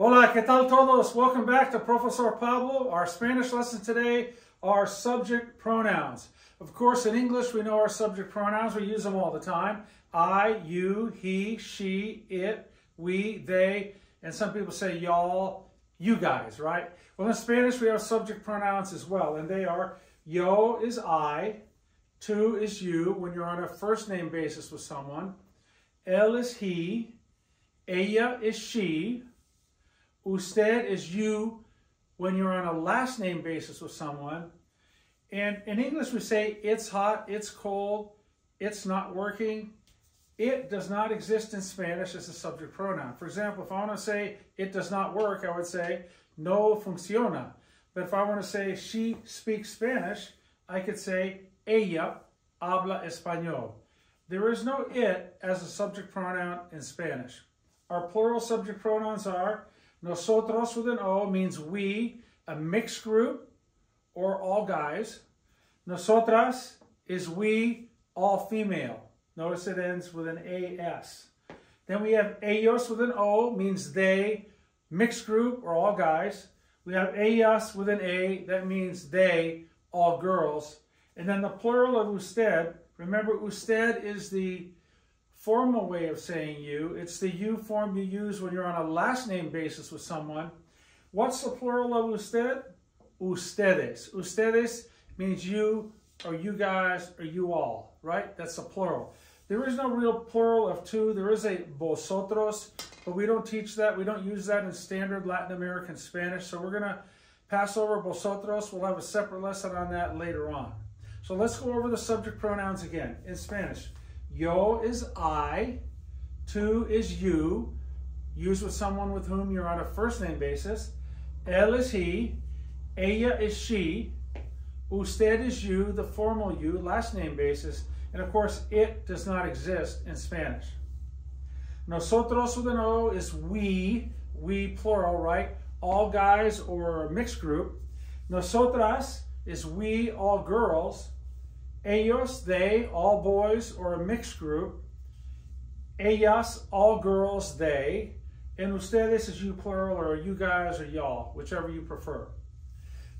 Hola, ¿qué tal todos? Welcome back to Profesor Pablo. Our Spanish lesson today are subject pronouns. Of course, in English, we know our subject pronouns. We use them all the time. I, you, he, she, it, we, they, and some people say y'all, you guys, right? Well, in Spanish, we have subject pronouns as well, and they are yo is I, tú is you when you're on a first name basis with someone, él is he, ella is she, usted is you when you're on a last name basis with someone. And in English, we say it's hot, it's cold, it's not working. It does not exist in Spanish as a subject pronoun. For example, if I want to say it does not work, I would say no funciona. But if I want to say she speaks Spanish, I could say ella habla español. There is no it as a subject pronoun in Spanish. Our plural subject pronouns are nosotros with an O means we, a mixed group, or all guys. Nosotras is we, all female. Notice it ends with an AS. Then we have ellos with an O, means they, mixed group, or all guys. We have ellas with an A, that means they, all girls. And then the plural of usted, remember usted is the formal way of saying you. It's the you form you use when you're on a last name basis with someone. What's the plural of usted? Ustedes. Ustedes means you, or you guys, or you all, right? That's the plural. There is no real plural of two. There is a vosotros, but we don't teach that. We don't use that in standard Latin American Spanish. So we're going to pass over vosotros. We'll have a separate lesson on that later on. So let's go over the subject pronouns again in Spanish. Yo is I, tú is you, used with someone with whom you're on a first name basis. Él is he, ella is she, usted is you, the formal you, last name basis, and of course it does not exist in Spanish. Nosotros with an O is we plural, right? All guys or a mixed group. Nosotras is we, all girls. Ellos, they, all boys or a mixed group. Ellas, all girls, they. And ustedes is you plural, or you guys or y'all, whichever you prefer.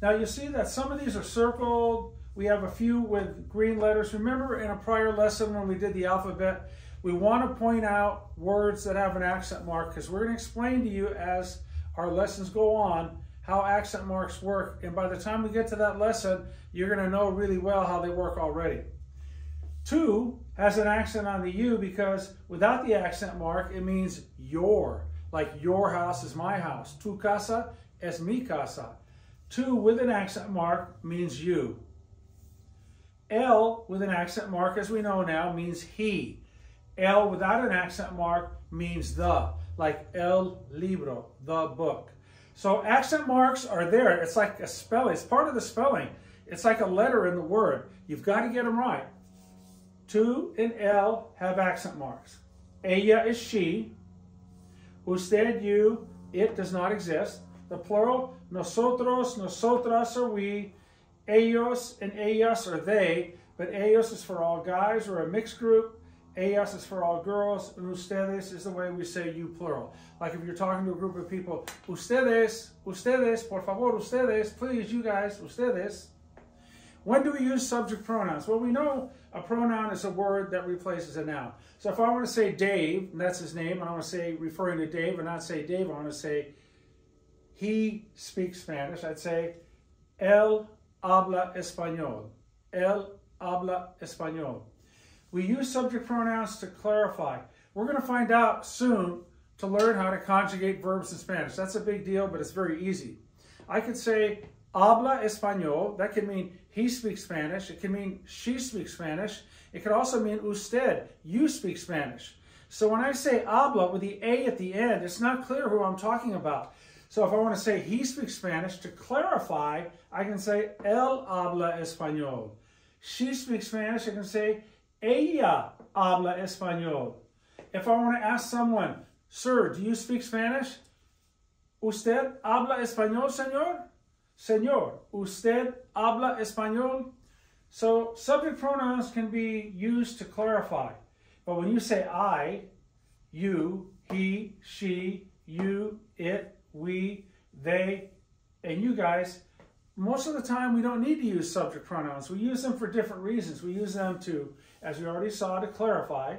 Now you see that some of these are circled. We have a few with green letters. Remember in a prior lesson when we did the alphabet, we want to point out words that have an accent mark because we're going to explain to you as our lessons go on how accent marks work. And by the time we get to that lesson, you're going to know really well how they work already. Tú has an accent on the U because without the accent mark, it means your. Like your house is my house. Tu casa es mi casa. Tú with an accent mark means you. El with an accent mark, as we know now, means he. El without an accent mark means the, like el libro, the book. So accent marks are there. It's like a spelling. It's part of the spelling. It's like a letter in the word. You've got to get them right. Tú and el have accent marks. Ella is she. Usted, you, it does not exist. The plural, nosotros, nosotras are we. Ellos and ellas are they, but ellos is for all guys or a mixed group. Ellas is for all girls, and ustedes is the way we say you plural. Like if you're talking to a group of people, ustedes, ustedes, por favor, ustedes, please, you guys, ustedes. When do we use subject pronouns? Well, we know a pronoun is a word that replaces a noun. So if I want to say Dave, and that's his name, and I want to say referring to Dave and not say Dave, I want to say he speaks Spanish, I'd say él habla español. Él habla español. We use subject pronouns to clarify. We're going to find out soon to learn how to conjugate verbs in Spanish. That's a big deal, but it's very easy. I could say habla español. That could mean he speaks Spanish. It can mean she speaks Spanish. It could also mean usted, you speak Spanish. So when I say habla with the A at the end, it's not clear who I'm talking about. So if I want to say he speaks Spanish, to clarify, I can say él habla español. She speaks Spanish, I can say ella habla español. If I want to ask someone, sir, do you speak Spanish? ¿Usted habla español, señor? Señor, ¿usted habla español? So subject pronouns can be used to clarify. But when you say I, you, he, she, you, it, guys, most of the time we don't need to use subject pronouns. We use them for different reasons. We use them to, as we already saw, to clarify.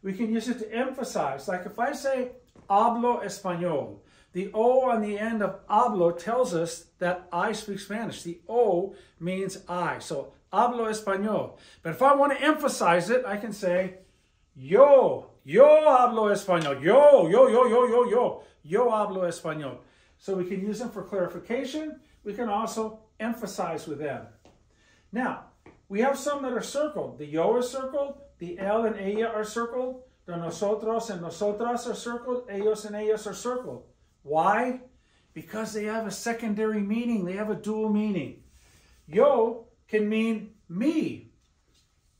We can use it to emphasize. Like if I say, hablo español, the O on the end of hablo tells us that I speak Spanish. The O means I. So, hablo español. But if I want to emphasize it, I can say, yo hablo español. Yo hablo español. So we can use them for clarification. We can also emphasize with them. Now, we have some that are circled. The yo is circled. The él and ella are circled. The nosotros and nosotras are circled. Ellos and ellas are circled. Why? Because they have a secondary meaning. They have a dual meaning. Yo can mean me.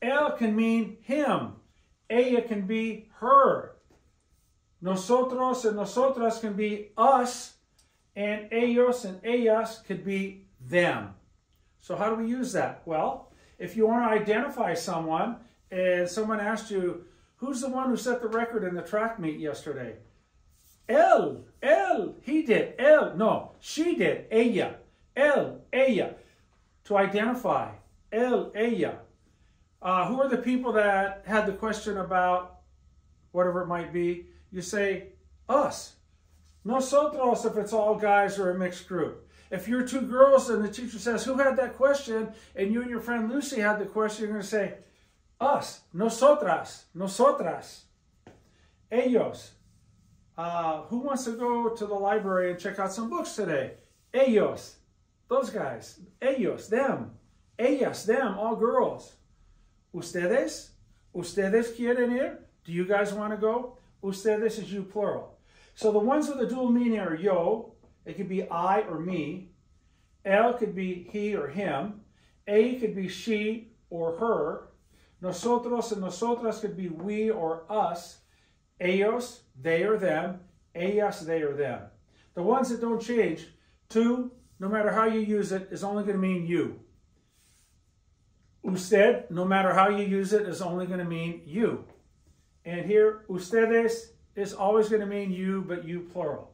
Él can mean him. Ella can be her. Nosotros and nosotras can be us. And ellos and ellas could be them. So how do we use that? Well, if you want to identify someone and someone asked you, who's the one who set the record in the track meet yesterday? Él, he did. Él, no, she did. Ella, él, ella. To identify, él, ella. Who are the people that had the question about whatever it might be? You say, us. Nosotros, if it's all guys or a mixed group. If you're two girls and the teacher says, who had that question? And you and your friend Lucy had the question, you're going to say, us. Nosotras. Nosotras. Ellos. Who wants to go to the library and check out some books today? Ellos. Those guys. Ellos. Them. Ellas. Them. All girls. Ustedes. Ustedes quieren ir? Do you guys want to go? Ustedes is you plural. So the ones with a dual meaning are yo. It could be I or me. Él could be he or him. Ella could be she or her. Nosotros and nosotras could be we or us. Ellos, they or them. Ellas, they or them. The ones that don't change, tú, no matter how you use it, is only going to mean you. Usted, no matter how you use it, is only going to mean you. And here, ustedes is always going to mean you, but you plural.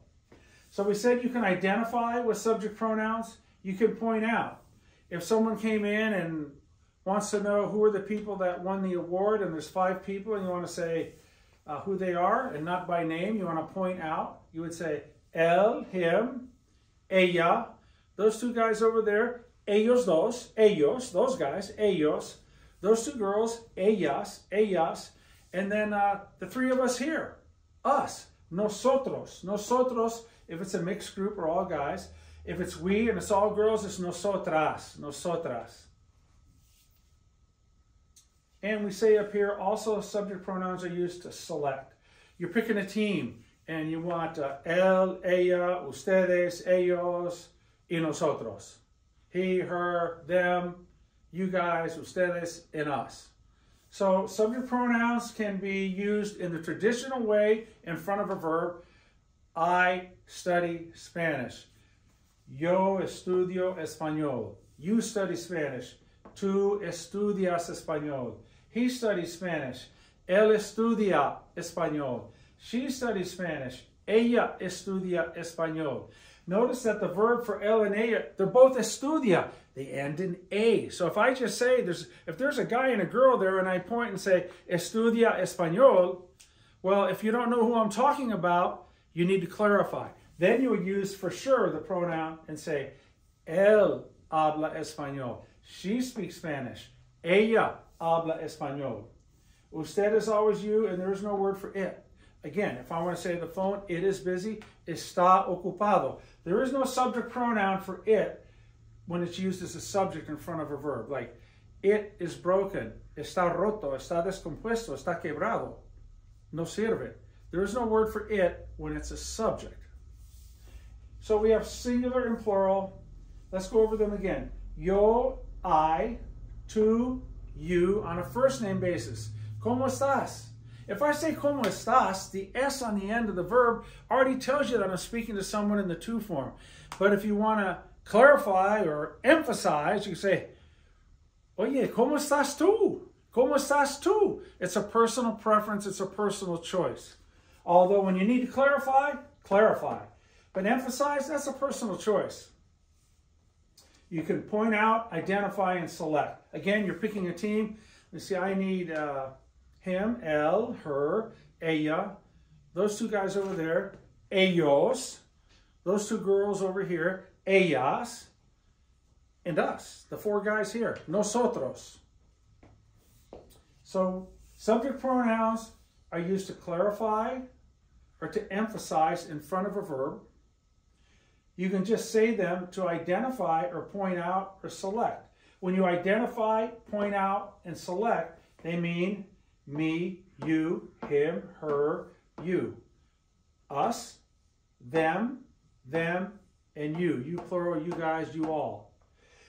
So we said you can identify with subject pronouns. You can point out. If someone came in and wants to know who are the people that won the award, and there's 5 people, and you want to say who they are, and not by name, you want to point out, you would say, él, him, ella, those 2 guys over there, ellos dos, ellos, those guys, ellos, those 2 girls, ellas, ellas, and then the 3 of us here, us, nosotros, nosotros, if it's a mixed group or all guys. If it's we and it's all girls, it's nosotras, nosotras. And we say up here, also subject pronouns are used to select. You're picking a team and you want él, ella, ustedes, ellos, y nosotros. He, her, them, you guys, ustedes, and us. So subject pronouns can be used in the traditional way in front of a verb. I study Spanish. Yo estudio español. You study Spanish. Tú estudias español. He studies Spanish. Él estudia español. She studies Spanish. Ella estudia español. Notice that the verb for él and ella, they're both estudia. They end in A. So if I just say, if there's a guy and a girl there and I point and say, estudia español, well, if you don't know who I'm talking about, you need to clarify. Then you would use for sure the pronoun and say, él habla español. She speaks Spanish. Ella habla español. Usted is always you, and there is no word for it. Again, if I want to say the phone, it is busy, está ocupado. There is no subject pronoun for it when it's used as a subject in front of a verb. Like, it is broken, está roto, está descompuesto, está quebrado. No sirve. There is no word for it when it's a subject. So we have singular and plural. Let's go over them again. Yo, I, tú, you, on a first name basis. ¿Cómo estás? If I say ¿Cómo estás?, the S on the end of the verb already tells you that I'm speaking to someone in the to form. But if you want to clarify or emphasize, you say, Oye, ¿cómo estás tú? ¿Cómo estás tú? It's a personal preference. It's a personal choice. Although when you need to clarify, clarify. But emphasize, that's a personal choice. You can point out, identify, and select. Again, you're picking a team. You see, I need him, él, her, ella, those two guys over there, ellos, those two girls over here, ellas, and us, the four guys here, nosotros. So subject pronouns are used to clarify or to emphasize in front of a verb. You can just say them to identify or point out or select. When you identify, point out, and select, they mean me, you, him, her, you. Us, them, and you. You plural, you guys, you all.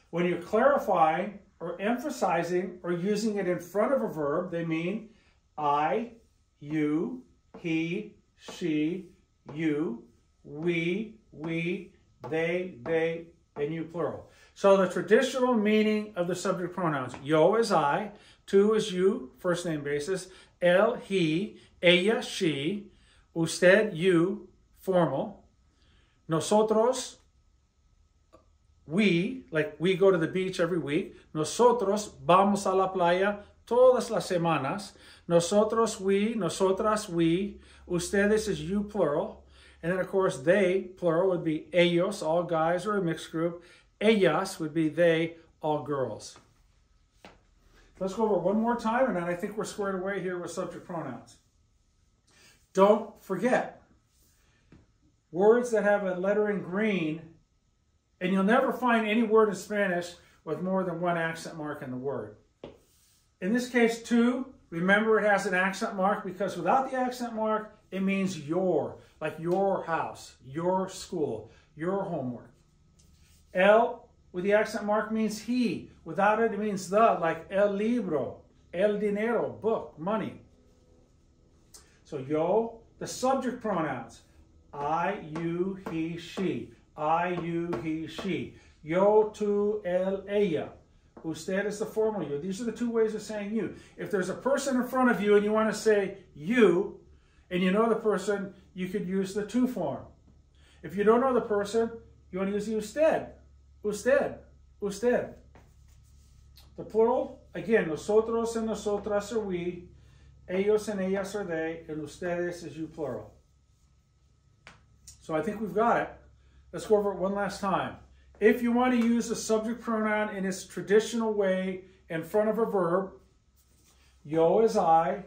When you're clarifying or emphasizing or using it in front of a verb, they mean I, you, he, she, you, we, they, and you plural. So the traditional meaning of the subject pronouns, yo is I, tú is you, first name basis, él, he, ella, she, usted, you, formal, nosotros, we, like we go to the beach every week, nosotros vamos a la playa todas las semanas, nosotros, we, nosotras, we, ustedes is you, plural, and then of course they, plural, would be ellos, all guys or a mixed group, ellas would be they, all girls. Let's go over one more time, and then I think we're squared away here with subject pronouns. Don't forget, words that have a letter in green, and you'll never find any word in Spanish with more than one accent mark in the word. In this case, tú, remember it has an accent mark because without the accent mark, it means your, like your house, your school, your homework. El, with the accent mark, means he. Without it, it means the, like el libro, el dinero, book, money. So yo, the subject pronouns, I, you, he, she. I, you, he, she. Yo, tú, él, ella. Usted is the formal you. These are the two ways of saying you. If there's a person in front of you and you want to say you, and you know the person, you could use the tú form. If you don't know the person, you want to use the usted. Usted. Usted. The plural, again, nosotros and nosotras are we, ellos and ellas are they, and ustedes is you, plural. So I think we've got it. Let's go over it one last time. If you want to use a subject pronoun in its traditional way in front of a verb, yo is I,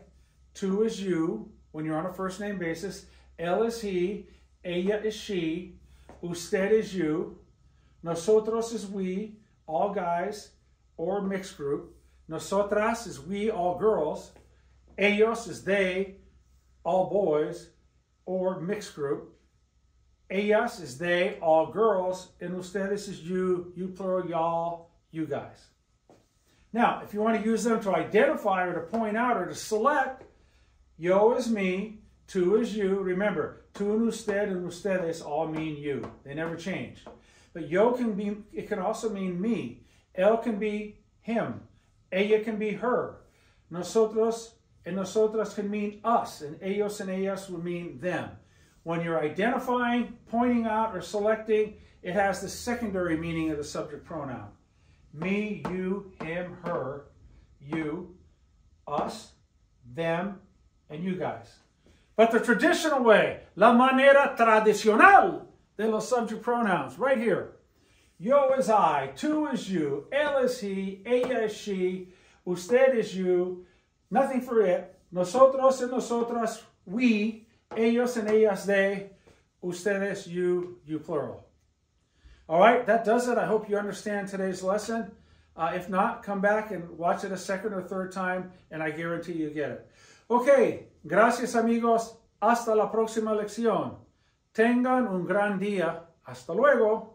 tú is you, when you're on a first name basis, él is he, ella is she, usted is you, nosotros is we, all guys, or mixed group, nosotras is we, all girls, ellos is they, all boys, or mixed group, ellas is they, all girls, and ustedes is you, you plural, y'all, you guys. Now, if you want to use them to identify or to point out or to select, yo is me, tú is you. Remember, tú and usted and ustedes all mean you. They never change. But yo can be, it can also mean me. Él can be him. Ella can be her. Nosotros and nosotras can mean us, and ellos and ellas would mean them. When you're identifying, pointing out, or selecting, it has the secondary meaning of the subject pronoun. Me, you, him, her, you, us, them, and you guys. But the traditional way, la manera tradicional de los subject pronouns, right here. Yo is I, tú is you, él is he, ella is she, usted is you, nothing for it, nosotros and nosotras, we, ellos and ellas, they, ustedes, you plural. All right, that does it. I hope you understand today's lesson. If not, come back and watch it a second or third time, and I guarantee you get it. Okay, gracias amigos. Hasta la próxima lección. Tengan un gran día. Hasta luego.